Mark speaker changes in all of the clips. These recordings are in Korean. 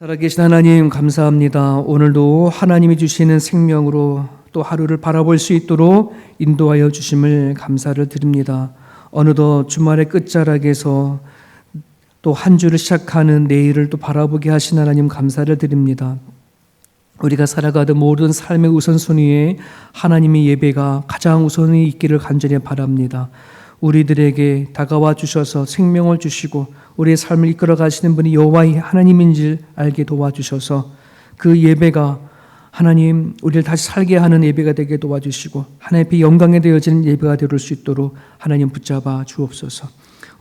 Speaker 1: 살아계신 하나님 감사합니다. 오늘도 하나님이 주시는 생명으로 또 하루를 바라볼 수 있도록 인도하여 주심을 감사를 드립니다. 어느덧 주말의 끝자락에서 또 한 주를 시작하는 내일을 또 바라보게 하신 하나님 감사를 드립니다. 우리가 살아가던 모든 삶의 우선순위에 하나님의 예배가 가장 우선이 있기를 간절히 바랍니다. 우리들에게 다가와 주셔서 생명을 주시고 우리의 삶을 이끌어 가시는 분이 여호와 하나님인 줄 알게 도와주셔서 그 예배가 하나님 우리를 다시 살게 하는 예배가 되게 도와주시고 하나님 앞에 영광에 되어지는 예배가 될 수 있도록 하나님 붙잡아 주옵소서.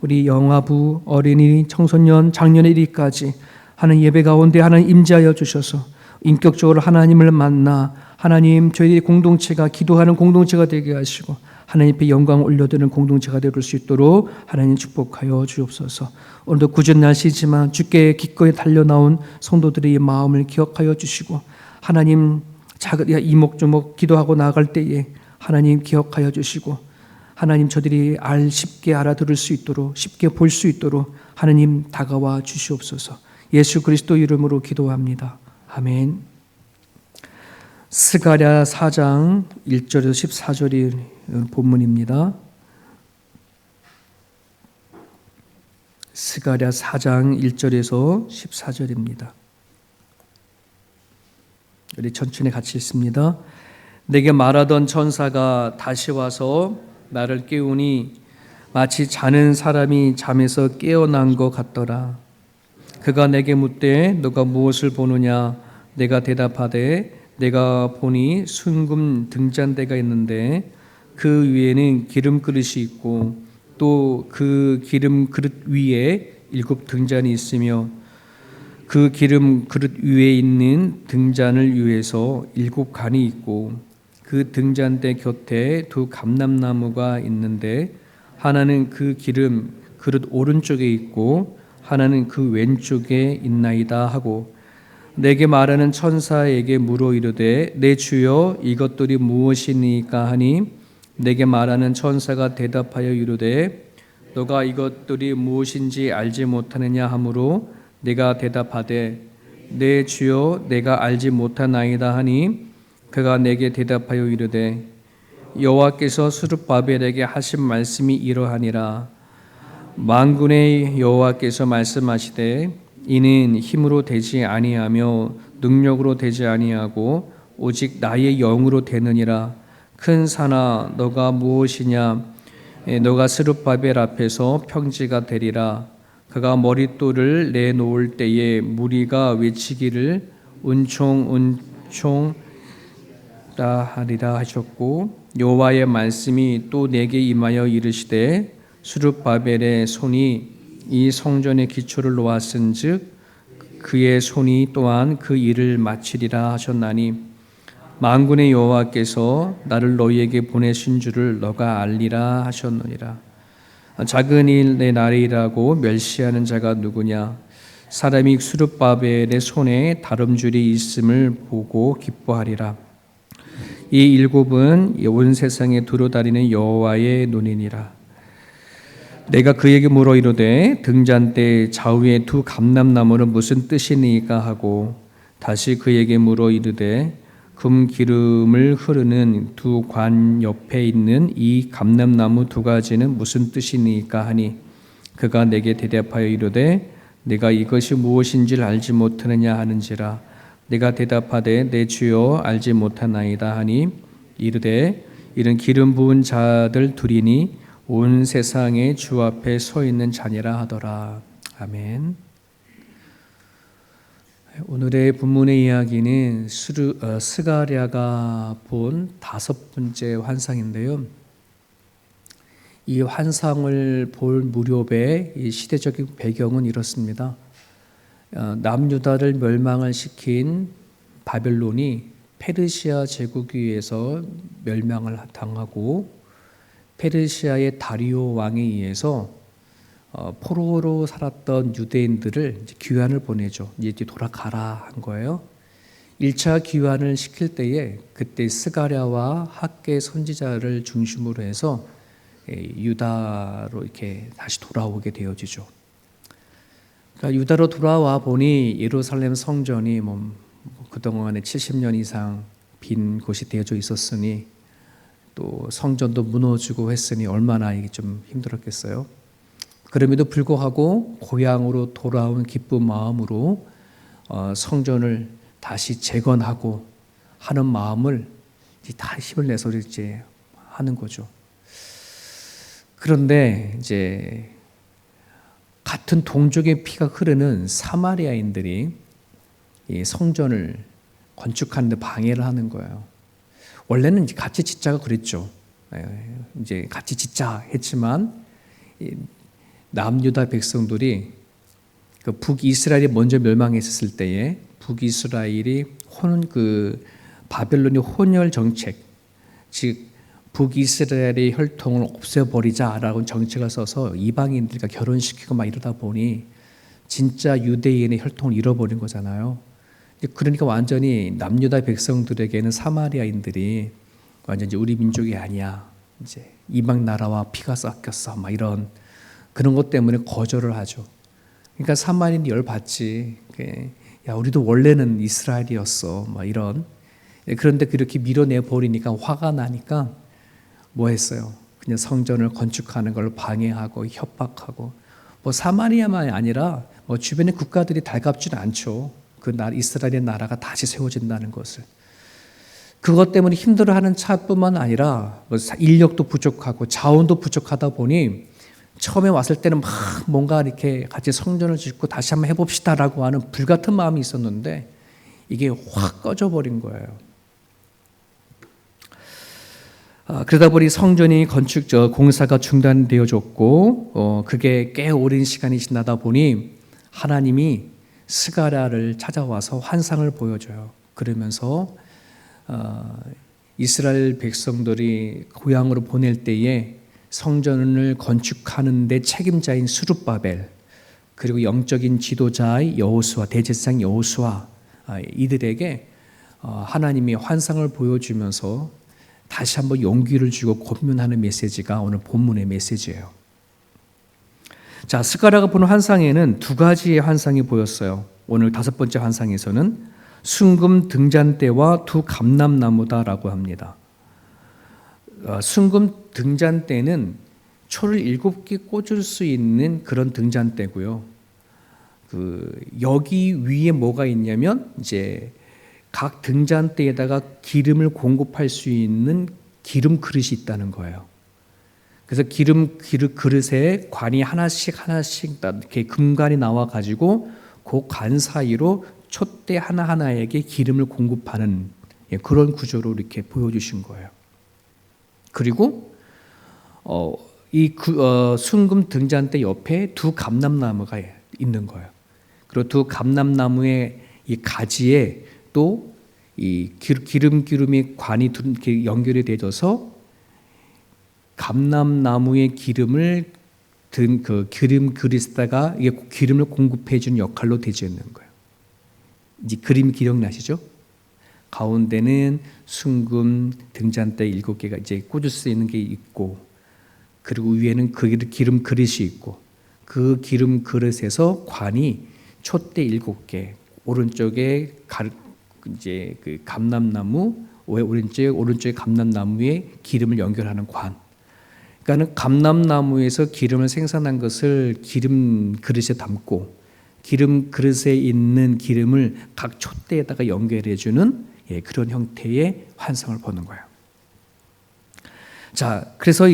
Speaker 1: 우리 영아부, 어린이, 청소년, 장년의 이르기까지 하는 예배 가운데 하나님 임재하여 주셔서 인격적으로 하나님을 만나 하나님 저희 공동체가 기도하는 공동체가 되게 하시고 하나님 앞에 영광을 올려드리는 공동체가 될 수 있도록 하나님 축복하여 주옵소서. 오늘도 굳은 날씨지만 주께 기꺼이 달려나온 성도들의 마음을 기억하여 주시고 하나님 작은 이목조목 기도하고 나아갈 때에 하나님 기억하여 주시고 하나님 저들이 쉽게 알아들을 수 있도록 쉽게 볼 수 있도록 하나님 다가와 주시옵소서. 예수 그리스도 이름으로 기도합니다. 아멘. 스가랴 4장 1절에서 14절이 본문입니다. 스가랴 4장 1절에서 14절입니다. 우리 천천히 같이 읽습니다. 내게 말하던 천사가 다시 와서 나를 깨우니 마치 자는 사람이 잠에서 깨어난 것 같더라. 그가 내게 묻되 너가 무엇을 보느냐? 내가 대답하되 내가 보니 순금 등잔대가 있는데 그 위에는 기름 그릇이 있고 또 그 기름 그릇 위에 7 등잔이 있으며 그 기름 그릇 위에 있는 등잔을 위해서 7 간이 있고 그 등잔대 곁에 2 감람나무가 있는데 하나는 그 기름 그릇 오른쪽에 있고 하나는 그 왼쪽에 있나이다 하고 내게 말하는 천사에게 물어 이르되 내 주여 이것들이 무엇이니까 하니 내게 말하는 천사가 대답하여 이르되 너가 이것들이 무엇인지 알지 못하느냐 하므로 내가 대답하되 내 주여 내가 알지 못하나이다 하니 그가 내게 대답하여 이르되 여호와께서 스룹바벨에게 하신 말씀이 이러하니라. 만군의 여호와께서 말씀하시되 이는 힘으로 되지 아니하며 능력으로 되지 아니하고 오직 나의 영으로 되느니라. 큰 산아 너가 무엇이냐? 너가 스룹바벨 앞에서 평지가 되리라. 그가 머릿돌을 내놓을 때에 무리가 외치기를 은총 하리라 하셨고 여호와의 말씀이 또 내게 임하여 이르시되 스룹바벨의 손이 이 성전의 기초를 놓았은즉 그의 손이 또한 그 일을 마치리라 하셨나니 만군의 여호와께서 나를 너희에게 보내신 줄을 너가 알리라 하셨느니라. 작은 일 내 나리라고 멸시하는 자가 누구냐? 사람이 스룹바벨의 손에 다름줄이 있음을 보고 기뻐하리라. 이 7은 온 세상에 두루다니는 여호와의 눈이니라. 내가 그에게 물어 이르되 등잔대 좌우에 2 감람나무는 무슨 뜻이니까 하고 다시 그에게 물어 이르되 금 기름을 흐르는 2 관 옆에 있는 이 감람나무 2가지는 무슨 뜻이니까 하니 그가 내게 대답하여 이르되 내가 이것이 무엇인지를 알지 못하느냐 하는지라. 내가 대답하되 내 주여 알지 못하나이다 하니 이르되 이는 기름 부은 자들 둘이니 온 세상의 주 앞에 서 있는 자니라 하더라. 아멘. 오늘의 본문의 이야기는 스가랴가 본 5번째 환상인데요. 이 환상을 볼 무렵에 이 시대적인 배경은 이렇습니다. 남유다를 멸망을 시킨 바벨론이 페르시아 제국에 의해서 멸망을 당하고 페르시아의 다리오 왕에 의해서 포로로 살았던 유대인들을 이제 귀환을 보내죠. 이제 돌아가라 한 거예요. 1차 귀환을 시킬 때에 그때 스가랴와 학개 선지자를 중심으로 해서 유다로 이렇게 다시 돌아오게 되어지죠. 그러니까 유다로 돌아와 보니 예루살렘 성전이 그동안에 70년 이상 빈 곳이 되어져 있었으니 또 성전도 무너지고 했으니 얼마나 이게 좀 힘들었겠어요. 그럼에도 불구하고 고향으로 돌아온 기쁜 마음으로 성전을 다시 재건하고 하는 마음을 다 힘을 내서 이제 하는 거죠. 그런데 이제 같은 동족의 피가 흐르는 사마리아인들이 이 성전을 건축하는데 방해를 하는 거예요. 원래는 이제 같이 짓자가 그랬죠. 이제 같이 짓자 했지만 남유다 백성들이 그 북이스라엘이 먼저 멸망했을 때에 북이스라엘이 바벨론의 혼혈 정책, 즉 북이스라엘의 혈통을 없애버리자라고 정책을 써서 이방인들과 결혼시키고 막 이러다 보니 진짜 유대인의 혈통을 잃어버린 거잖아요. 그러니까 완전히 남유다 백성들에게는 사마리아인들이 완전히 우리 민족이 아니야. 이제 이방 나라와 피가 섞였어. 막 이런 그런 것 때문에 거절을 하죠. 그러니까 사마리아인이 열받지. 야, 우리도 원래는 이스라엘이었어. 막 이런. 그런데 그렇게 밀어내 버리니까 화가 나니까 뭐 했어요? 그냥 성전을 건축하는 걸 방해하고 협박하고 사마리아만 아니라 주변의 국가들이 달갑지는 않죠. 이스라엘의 나라가 다시 세워진다는 것을. 그것 때문에 힘들어하는 차뿐만 아니라 인력도 부족하고 자원도 부족하다 보니 처음에 왔을 때는 막 뭔가 이렇게 같이 성전을 짓고 다시 한번 해봅시다라고 하는 불같은 마음이 있었는데 이게 확 꺼져버린 거예요. 그러다 보니 성전이 공사가 중단되어졌고 그게 꽤 오랜 시간이 지나다 보니 하나님이 스가랴를 찾아와서 환상을 보여줘요. 그러면서 이스라엘 백성들이 고향으로 보낼 때에 성전을 건축하는 데 책임자인 스룹바벨 그리고 영적인 지도자의 여호수아 대제사장 여호수아 이들에게 하나님이 환상을 보여주면서 다시 한번 용기를 주고 권면하는 메시지가 오늘 본문의 메시지예요. 자, 스가랴가 보는 환상에는 두 가지의 환상이 보였어요. 오늘 다섯 번째 환상에서는 순금 등잔대와 두 감람나무다라고 합니다. 순금 등잔대는 초를 7개 꽂을 수 있는 그런 등잔대고요. 여기 위에 뭐가 있냐면 이제 각 등잔대에다가 기름을 공급할 수 있는 기름 그릇이 있다는 거예요. 그래서 기름 그릇에 관이 하나씩 이렇게 금관이 나와 가지고 그 관 사이로 촛대 하나하나에게 기름을 공급하는 그런 구조로 이렇게 보여주신 거예요. 그리고 순금 등잔대 옆에 두 감람나무가 있는 거예요. 그리고 두 감람나무의 이 가지에 또 이 기름의 관이 이렇게 연결이 되어서 감람나무의 기름을 든 그 기름 그릇에다가 이게 기름을 공급해 주는 역할로 되어 있는 거예요. 이제 그림 기억나시죠? 가운데는 순금 등잔대 7개가 이제 꽂을 수 있는 게 있고, 그리고 위에는 그 기름 그릇이 있고, 그 기름 그릇에서 관이 촛대 7개, 오른쪽에 이제 그 감람나무, 오른쪽에 감람나무에 기름을 연결하는 관. 그러니까는 감람나무에서 기름을 생산한 것을 기름 그릇에 담고 기름 그릇에 있는 기름을 각 촛대에다가 연결해 주는 그런 형태의 환상을 보는 거예요. 자, 그래서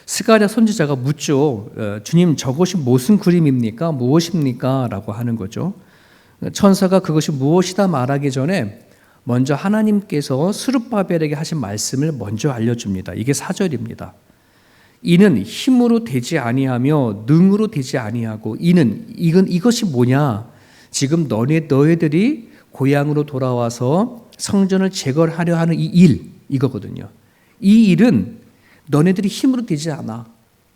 Speaker 1: 스가랴 선지자가 묻죠. 주님, 저것이 무슨 그림입니까? 무엇입니까? 라고 하는 거죠. 천사가 그것이 무엇이다 말하기 전에 먼저 하나님께서 스룹바벨에게 하신 말씀을 먼저 알려줍니다. 이게 4절입니다. 이는 힘으로 되지 아니하며 능으로 되지 아니하고 이것이 뭐냐? 지금 너희들이 고향으로 돌아와서 성전을 재건하려 하는 이 일, 이거거든요. 이 일은 너네들이 힘으로 되지 않아.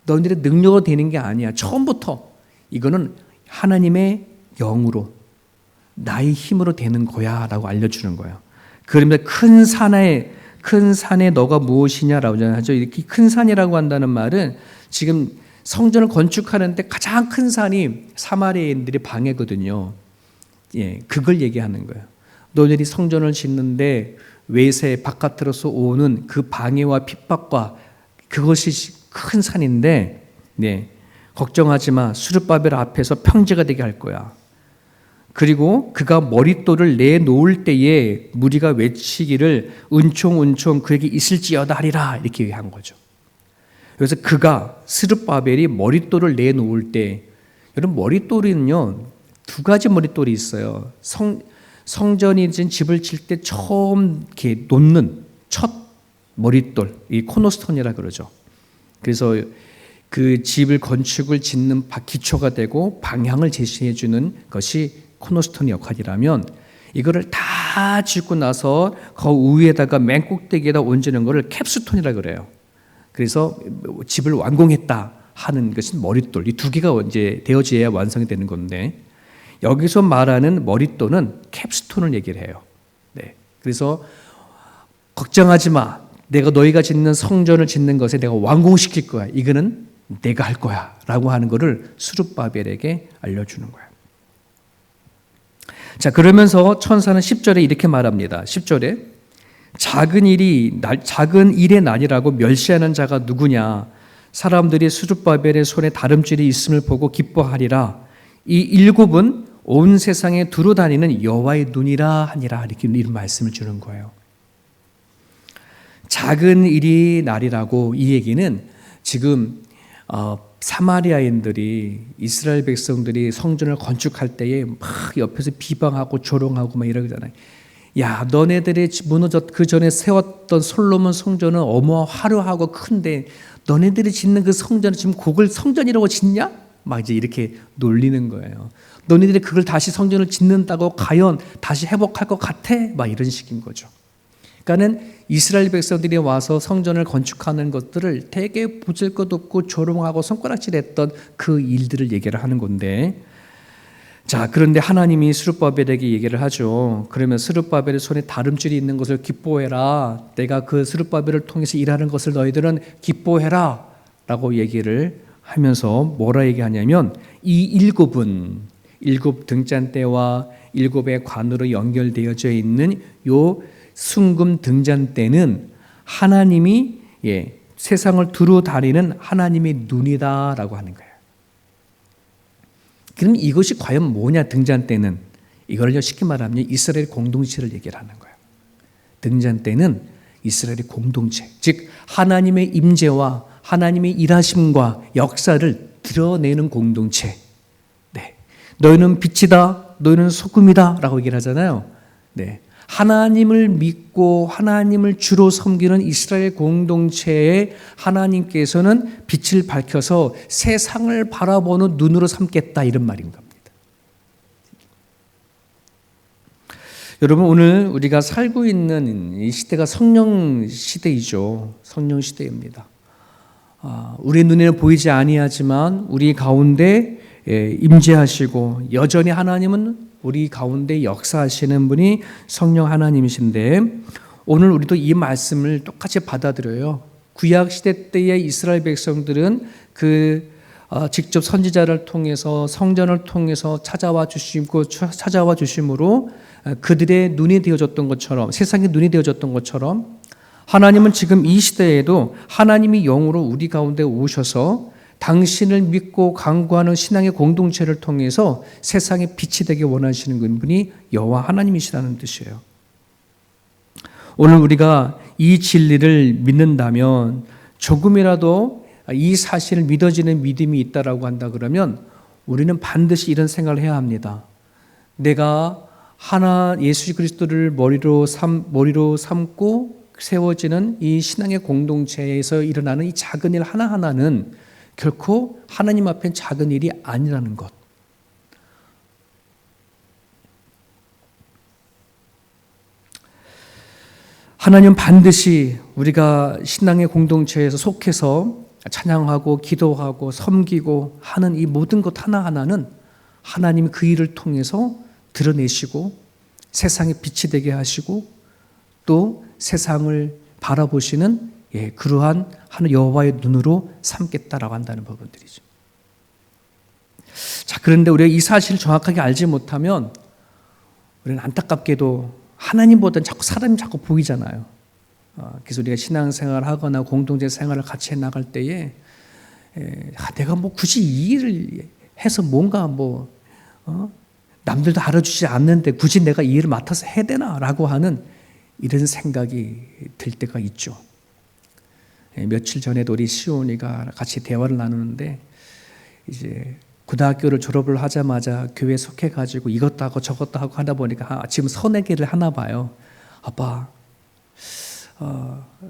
Speaker 1: 너희들의 능력으로 되는 게 아니야. 처음부터 이거는 하나님의 영으로 나의 힘으로 되는 거야 라고 알려주는 거예요. 그러면 큰 산에 너가 무엇이냐라고 하죠. 이렇게 큰 산이라고 한다는 말은 지금 성전을 건축하는데 가장 큰 산이 사마리아인들의 방해거든요. 그걸 얘기하는 거예요. 너희들이 성전을 짓는데 외세 바깥으로서 오는 그 방해와 핍박과 그것이 큰 산인데, 걱정하지 마. 스룹바벨 앞에서 평지가 되게 할 거야. 그리고 그가 머릿돌을 내놓을 때에 무리가 외치기를 은총 은총 그에게 있을지어다 하리라, 이렇게 얘기한 거죠. 그래서 그가 스룹바벨이 머릿돌을 내놓을 때, 여러분 머릿돌은요 두 가지 머릿돌이 있어요. 성전이 집을 칠 때 처음 이렇게 놓는 첫 머릿돌, 이 코너스톤이라 그러죠. 그래서 그 집을 건축을 짓는 기초가 되고 방향을 제시해 주는 것이 코너스톤 역할이라면, 이거를 다 짓고 나서 그 위에다가 맨 꼭대기에다 얹는 것을 캡스톤이라 그래요. 그래서 집을 완공했다 하는 것은 머릿돌, 이 두 개가 이제 되어져야 완성이 되는 건데, 여기서 말하는 머릿돌은 캡스톤을 얘기를 해요. 그래서 걱정하지 마. 내가 너희가 짓는 성전을 짓는 것에 내가 완공시킬 거야. 이거는 내가 할 거야 라고 하는 것을 스룹바벨에게 알려주는 거야. 자, 그러면서 천사는 10절에 이렇게 말합니다. 10절에 작은 일의 날이라고 멸시하는 자가 누구냐? 사람들이 스룹바벨의 손에 다름질이 있음을 보고 기뻐하리라. 이 일곱은 온 세상에 두루 다니는 여호와의 눈이라 하니라. 이렇게 이런 말씀을 주는 거예요. 작은 일이 날이라고, 이 얘기는 지금 사마리아인들이, 이스라엘 백성들이 성전을 건축할 때에 막 옆에서 비방하고 조롱하고 막 이러잖아요. 야, 너네들이 그 전에 세웠던 솔로몬 성전은 화려하고 큰데 너네들이 짓는 그 성전은 지금 그걸 성전이라고 짓냐? 막 이제 이렇게 놀리는 거예요. 너네들이 그걸 다시 성전을 짓는다고 과연 다시 회복할 것 같아? 막 이런 식인 거죠. 그러니까는 이스라엘 백성들이 와서 성전을 건축하는 것들을 되게 보잘것없고 조롱하고 손가락질했던 그 일들을 얘기를 하는 건데, 자, 그런데 하나님이 스룹바벨에게 얘기를 하죠. 그러면 스룹바벨의 손에 다름질이 있는 것을 기뻐해라. 내가 그 스룹바벨을 통해서 일하는 것을 너희들은 기뻐해라 라고 얘기를 하면서 뭐라 얘기하냐면, 이 일곱은, 일곱 등잔대와 일곱의 관으로 연결되어져 있는 요 순금 등잔대는 하나님이 세상을 두루 다니는 하나님의 눈이다라고 하는 거예요. 그럼 이것이 과연 뭐냐? 등잔대는, 이걸 쉽게 말하면 이스라엘 공동체를 얘기를 하는 거예요. 등잔대는 이스라엘의 공동체, 즉 하나님의 임재와 하나님의 일하심과 역사를 드러내는 공동체. 너희는 빛이다, 너희는 소금이다 라고 얘기를 하잖아요. 하나님을 믿고 하나님을 주로 섬기는 이스라엘 공동체에 하나님께서는 빛을 밝혀서 세상을 바라보는 눈으로 삼겠다, 이런 말인 겁니다. 여러분, 오늘 우리가 살고 있는 이 시대가 성령 시대이죠. 성령 시대입니다. 우리 눈에는 보이지 아니하지만 우리 가운데 임재하시고 여전히 하나님은 우리 가운데 역사하시는 분이 성령 하나님이신데, 오늘 우리도 이 말씀을 똑같이 받아들여요. 구약 시대 때의 이스라엘 백성들은 직접 선지자를 통해서 성전을 통해서 찾아와 주심으로 그들의 눈이 되어졌던 것처럼, 세상의 눈이 되어졌던 것처럼, 하나님은 지금 이 시대에도 하나님이 영으로 우리 가운데 오셔서 당신을 믿고 강구하는 신앙의 공동체를 통해서 세상에 빛이 되게 원하시는 분이 여호와 하나님이시라는 뜻이에요. 오늘 우리가 이 진리를 믿는다면, 조금이라도 이 사실을 믿어지는 믿음이 있다라고 한다 그러면 우리는 반드시 이런 생각을 해야 합니다. 내가 예수 그리스도를 머리로 삼고 세워지는 이 신앙의 공동체에서 일어나는 이 작은 일 하나하나는 결코 하나님 앞엔 작은 일이 아니라는 것. 하나님 반드시 우리가 신앙의 공동체에서 속해서 찬양하고 기도하고 섬기고 하는 이 모든 것 하나하나는 하나님이 그 일을 통해서 드러내시고 세상에 빛이 되게 하시고 또 세상을 바라보시는 그러한 하는 여호와의 눈으로 삼겠다라고 한다는 부분들이죠. 자, 그런데 우리가 이 사실을 정확하게 알지 못하면 우리는 안타깝게도 하나님보다는 자꾸 사람이 자꾸 보이잖아요. 그래서 우리가 신앙생활을 하거나 공동체 생활을 같이 해 나갈 때에 내가 뭐 굳이 이 일을 해서 뭔가 남들도 알아주지 않는데 굳이 내가 이 일을 맡아서 해야 되나라고 하는 이런 생각이 들 때가 있죠. 며칠 전에도 우리 시온이가 같이 대화를 나누는데 이제 고등학교를 졸업을 하자마자 교회에 속해가지고 이것도 하고 저것도 하고 하다 보니까 지금 서내기를 하나 봐요. 아빠,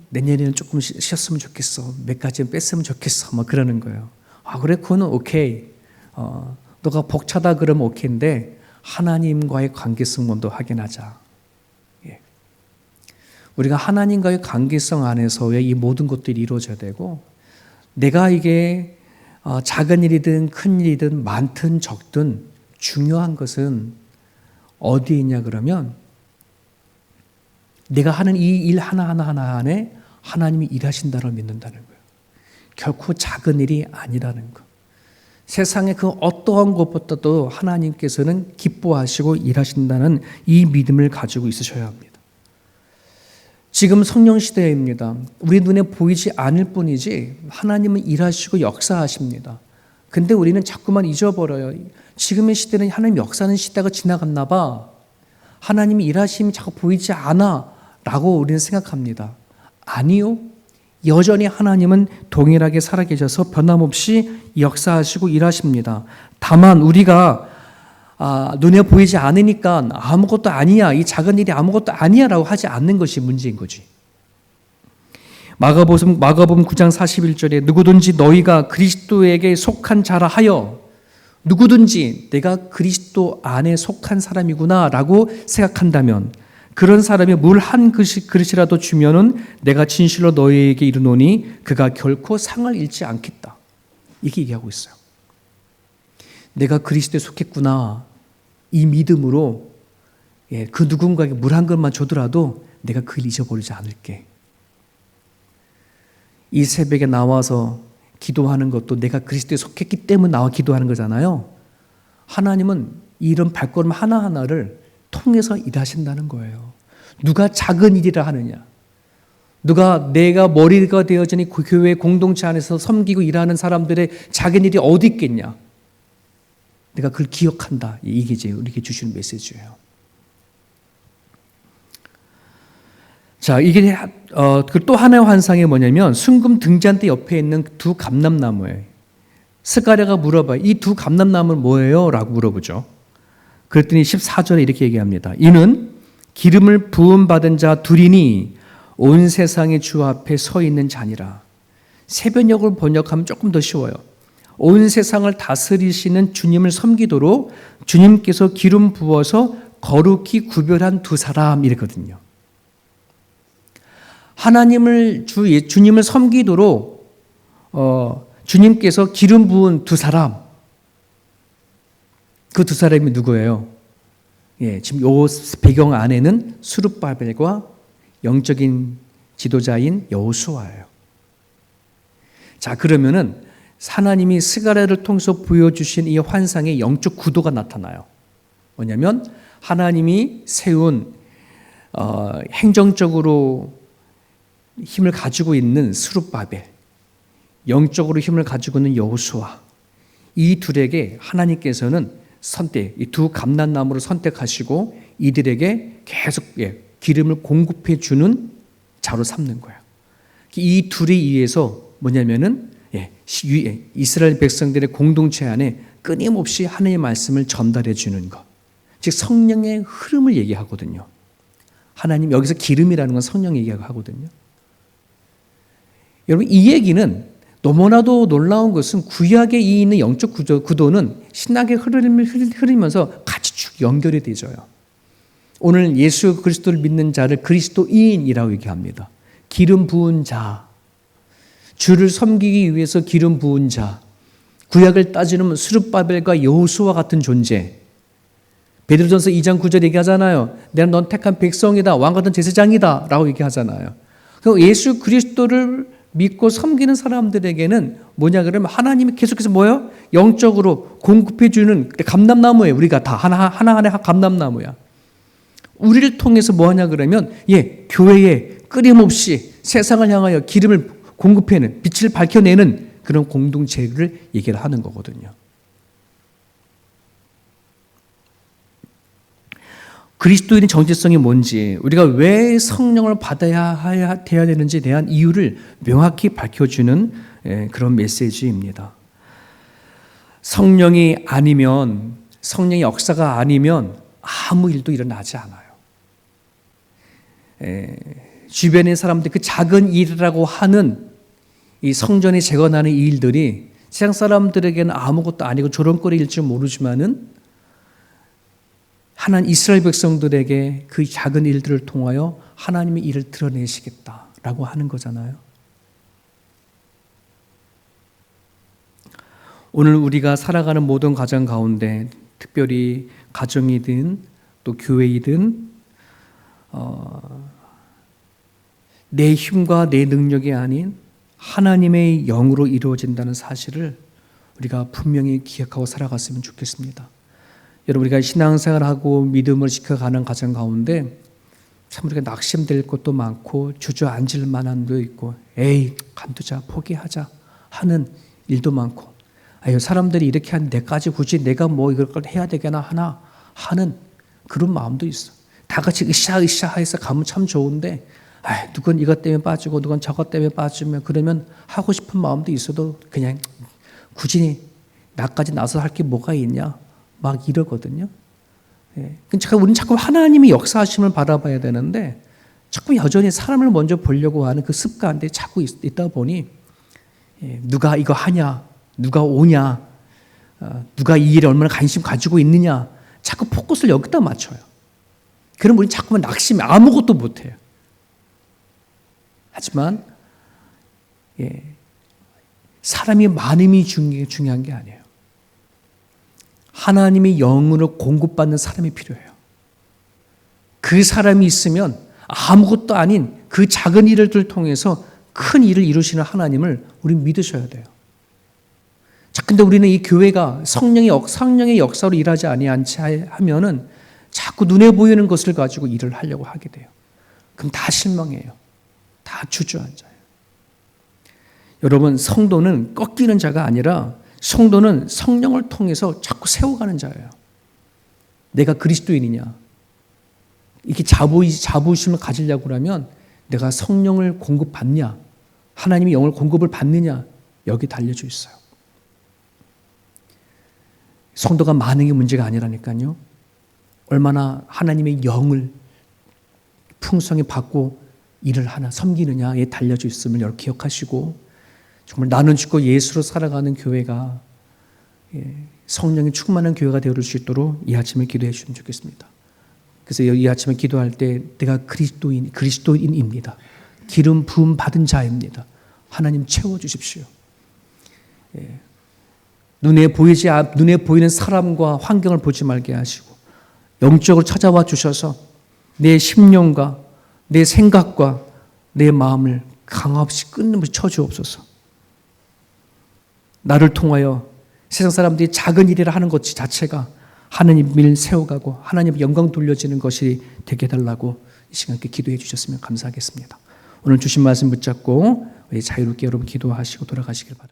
Speaker 1: 내년에는 조금 쉬었으면 좋겠어. 몇 가지는 뺐으면 좋겠어. 막 그러는 거예요. 그래, 그거는 오케이. 너가 벅차다 그러면 오케이인데 하나님과의 관계성 먼저 확인하자. 우리가 하나님과의 관계성 안에서의 이 모든 것들이 이루어져야 되고, 내가 이게 작은 일이든 큰 일이든 많든 적든 중요한 것은 어디에 있냐 그러면 내가 하는 이 일 하나하나 안에 하나님이 일하신다를 믿는다는 거예요. 결코 작은 일이 아니라는 것. 세상의 그 어떠한 것보다도 하나님께서는 기뻐하시고 일하신다는 이 믿음을 가지고 있으셔야 합니다. 지금 성령 시대입니다. 우리 눈에 보이지 않을 뿐이지 하나님은 일하시고 역사하십니다. 근데 우리는 자꾸만 잊어버려요. 지금의 시대는 하나님 역사하는 시대가 지나갔나 봐. 하나님이 일하심이 자꾸 보이지 않아 라고 우리는 생각합니다. 아니요. 여전히 하나님은 동일하게 살아계셔서 변함없이 역사하시고 일하십니다. 다만 우리가 눈에 보이지 않으니까 아무것도 아니야, 이 작은 일이 아무것도 아니야 라고 하지 않는 것이 문제인 거지. 마가복음 9장 41절에 누구든지 너희가 그리스도에게 속한 자라 하여, 누구든지 내가 그리스도 안에 속한 사람이구나 라고 생각한다면 그런 사람이 물 한 그릇이라도 주면은 내가 진실로 너희에게 이르노니 그가 결코 상을 잃지 않겠다. 이렇게 얘기하고 있어요. 내가 그리스도에 속했구나. 이 믿음으로 그 누군가에게 물 한 그릇만 주더라도 내가 그걸 잊어버리지 않을게. 이 새벽에 나와서 기도하는 것도 내가 그리스도에 속했기 때문에 나와 기도하는 거잖아요. 하나님은 이런 발걸음 하나하나를 통해서 일하신다는 거예요. 누가 작은 일이라 하느냐? 누가 내가 머리가 되어지니 그 교회 공동체 안에서 섬기고 일하는 사람들의 작은 일이 어디 있겠냐? 내가 그걸 기억한다. 이게 이제 우리에게 주시는 메시지예요. 자, 이게 또 하나의 환상이 뭐냐면 순금 등잔대 옆에 있는 두 감람나무예요. 스가랴가 물어봐요. 이 두 감람나무는 뭐예요? 라고 물어보죠. 그랬더니 14절에 이렇게 얘기합니다. 이는 기름을 부음받은 자 둘이니 온 세상의 주 앞에 서 있는 자니라. 새변역을 번역하면 조금 더 쉬워요. 온 세상을 다스리시는 주님을 섬기도록 주님께서 기름 부어서 거룩히 구별한 두 사람 이랬거든요. 주님을 섬기도록 주님께서 기름 부은 두 사람, 그 두 사람이 누구예요? 지금 요 배경 안에는 스룹바벨과 영적인 지도자인 여호수아예요. 자, 그러면은 하나님이 스가랴를 통해서 보여주신 이 환상의 영적 구도가 나타나요. 뭐냐면 하나님이 세운 행정적으로 힘을 가지고 있는 스룹바벨, 영적으로 힘을 가지고 있는 여호수아, 이 둘에게 하나님께서는 이 두 감람나무를 선택하시고 이들에게 계속 기름을 공급해 주는 자로 삼는 거예요. 이 둘에 의해서 뭐냐면은 이스라엘 백성들의 공동체 안에 끊임없이 하나님의 말씀을 전달해 주는 것, 즉 성령의 흐름을 얘기하거든요. 하나님, 여기서 기름이라는 건 성령 얘기하거든요. 여러분, 이 얘기는 너무나도 놀라운 것은 구약에 있는 영적 구도는 신학의 흐름을 흐르면서 같이 쭉 연결이 되져요. 오늘 예수 그리스도를 믿는 자를 그리스도인이라고 얘기합니다. 기름 부은 자, 주를 섬기기 위해서 기름 부은 자, 구약을 따지면 스룹바벨과 여호수아 같은 존재. 베드로전서 2장 9절 얘기하잖아요. 내가 넌 택한 백성이다, 왕 같은 제사장이다 라고 얘기하잖아요. 그 예수 그리스도를 믿고 섬기는 사람들에게는 뭐냐 그러면 하나님이 계속해서 뭐예요? 영적으로 공급해 주는 감람나무예요. 우리가 다 하나하나 감람나무야. 우리를 통해서 뭐하냐 그러면 교회에 끊임없이 세상을 향하여 기름을 공급해내는, 빛을 밝혀내는 그런 공동체를 얘기를 하는 거거든요. 그리스도인의 정체성이 뭔지, 우리가 왜 성령을 받아야 되는지에 대한 이유를 명확히 밝혀주는 그런 메시지입니다. 성령이 아니면, 성령의 역사가 아니면 아무 일도 일어나지 않아요. 주변의 사람들 그 작은 일이라고 하는 이 성전이 재건하는 이 일들이 세상 사람들에게는 아무것도 아니고 조롱거리일 줄 모르지만은 하나님 이스라엘 백성들에게 그 작은 일들을 통하여 하나님의 일을 드러내시겠다라고 하는 거잖아요. 오늘 우리가 살아가는 모든 가정 가운데 특별히 가정이든 또 교회이든 내 힘과 내 능력이 아닌 하나님의 영으로 이루어진다는 사실을 우리가 분명히 기억하고 살아갔으면 좋겠습니다. 여러분, 우리가 신앙생활하고 믿음을 지켜가는 가정 가운데 참 우리가 낙심될 것도 많고 주저앉을 만한 것도 있고 에이 간두자 포기하자 하는 일도 많고 아유 사람들이 이렇게 하는데 내까지 굳이 내가 뭐 이걸 해야 되겠나 하나 하는 그런 마음도 있어. 다 같이 으쌰으쌰 해서 가면 참 좋은데 누군 이것 때문에 빠지고 누군 저것 때문에 빠지면 그러면 하고 싶은 마음도 있어도 그냥 굳이 나까지 나서 할 게 뭐가 있냐 막 이러거든요. 우리는 자꾸 하나님의 역사하심을 바라봐야 되는데 자꾸 여전히 사람을 먼저 보려고 하는 그 습관들이 자꾸 있다 보니 누가 이거 하냐, 누가 오냐, 누가 이 일에 얼마나 관심 가지고 있느냐 자꾸 포커스를 여기다 맞춰요. 그럼 우리는 자꾸만 낙심해 아무것도 못해요. 하지만 사람이 많음이 중요한 게 아니에요. 하나님의 영으로 공급받는 사람이 필요해요. 그 사람이 있으면 아무것도 아닌 그 작은 일을 통해서 큰 일을 이루시는 하나님을 우리는 믿으셔야 돼요. 자, 근데 우리는 이 교회가 성령의 역사로 일하지 하면은 자꾸 눈에 보이는 것을 가지고 일을 하려고 하게 돼요. 그럼 다 실망해요. 다 주저앉아요. 여러분, 성도는 꺾이는 자가 아니라 성도는 성령을 통해서 자꾸 세워가는 자예요. 내가 그리스도인이냐? 이렇게 자부심을 가지려고 하면 내가 성령을 공급받냐? 하나님의 영을 공급을 받느냐? 여기 달려져 있어요. 성도가 많은 게 문제가 아니라니까요. 얼마나 하나님의 영을 풍성히 받고 일을 하나 섬기느냐에 달려져 있음을 여러분 기억하시고 정말 나는 죽고 예수로 살아가는 교회가 성령이 충만한 교회가 되어줄 수 있도록 이 아침에 기도해 주시면 좋겠습니다. 그래서 이 아침에 기도할 때 내가 그리스도인입니다. 기름 부음 받은 자입니다. 하나님 채워주십시오. 눈에 보이는 사람과 환경을 보지 말게 하시고 영적으로 찾아와 주셔서 내 심령과 내 생각과 내 마음을 강없이 끊임없이 쳐주옵소서. 나를 통하여 세상 사람들이 작은 일이라 하는 것 자체가 하나님을 세워가고 하나님의 영광 돌려지는 것이 되게 해달라고 이 시간께 기도해 주셨으면 감사하겠습니다. 오늘 주신 말씀 붙잡고 자유롭게 여러분 기도하시고 돌아가시길 바랍니다.